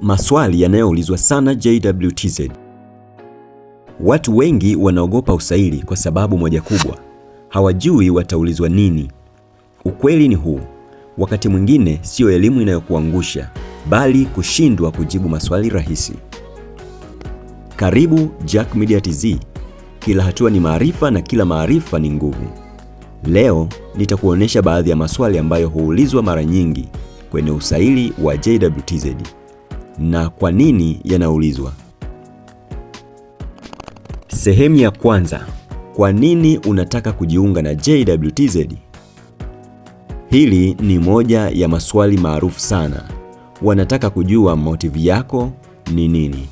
Maswali yanayoulizwa sana JWTZ. Watu wengi wanaogopa usaili kwa sababu moja kubwa: hawajui wataulizwa nini. Ukweli ni huu: wakati mwingine sio elimu inayokuangusha, bali kushindwa kujibu maswali rahisi. Karibu Jack Media TZ. Kila hatua ni maarifa na kila maarifa ni nguvu. Leo nitakuonesha baadhi ya maswali ambayo huulizwa mara nyingi kwenye usaili wa JWTZ na kwa nini yanaulizwa. Sehemu ya kwanza: kwa nini unataka kujiunga na JWTZ? Hili ni moja ya maswali maarufu sana. Wanataka kujua motive yako ni nini.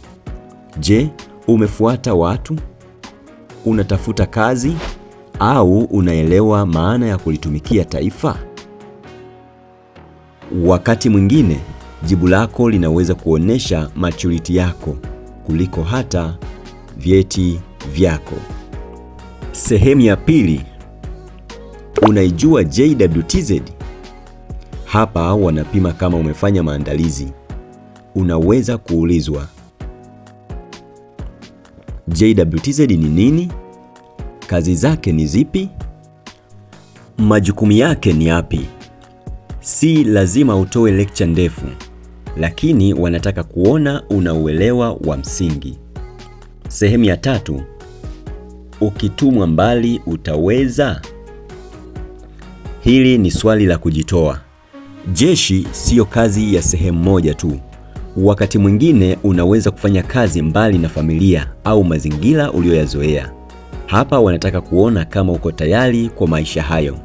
Je, umefuata watu? Unatafuta kazi? Au unaelewa maana ya kulitumikia taifa? Wakati mwingine jibu lako linaweza kuonesha maturity yako kuliko hata vyeti vyako. Sehemu ya pili: unaijua JWTZ? Hapa wanapima kama umefanya maandalizi. Unaweza kuulizwa: JWTZ ni nini? Kazi zake ni zipi? Majukumu yake ni yapi? Si lazima utoe lecture ndefu, lakini wanataka kuona una uelewa wa msingi. Sehemu ya tatu: ukitumwa mbali utaweza? Hili ni swali la kujitoa. Jeshi siyo kazi ya sehemu moja tu. Wakati mwingine unaweza kufanya kazi mbali na familia au mazingira uliyoyazoea. Hapa wanataka kuona kama uko tayari kwa maisha hayo.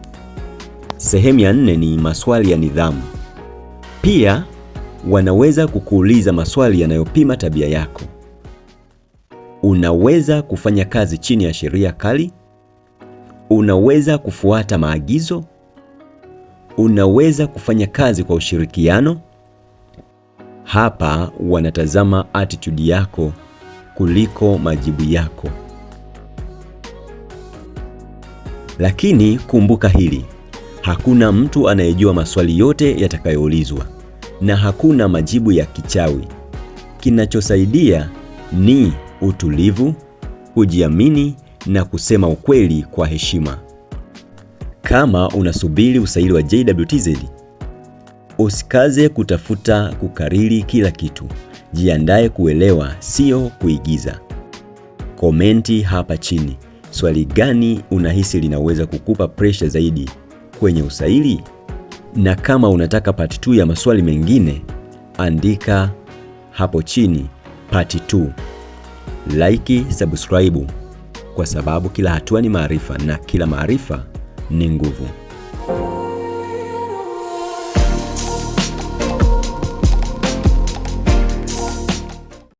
Sehemu ya nne ni maswali ya nidhamu. Pia wanaweza kukuuliza maswali yanayopima tabia yako. Unaweza kufanya kazi chini ya sheria kali? Unaweza kufuata maagizo? Unaweza kufanya kazi kwa ushirikiano? Hapa wanatazama attitude yako kuliko majibu yako. Lakini kumbuka hili: hakuna mtu anayejua maswali yote yatakayoulizwa, na hakuna majibu ya kichawi. Kinachosaidia ni utulivu, kujiamini na kusema ukweli kwa heshima. Kama unasubiri usaili wa JWTZ, usikaze kutafuta kukariri kila kitu. Jiandae kuelewa, sio kuigiza. Komenti hapa chini: swali gani unahisi linaweza kukupa pressure zaidi kwenye usaili? Na kama unataka part 2 ya maswali mengine, andika hapo chini part 2. Like, subscribe, kwa sababu kila hatua ni maarifa na kila maarifa ni nguvu.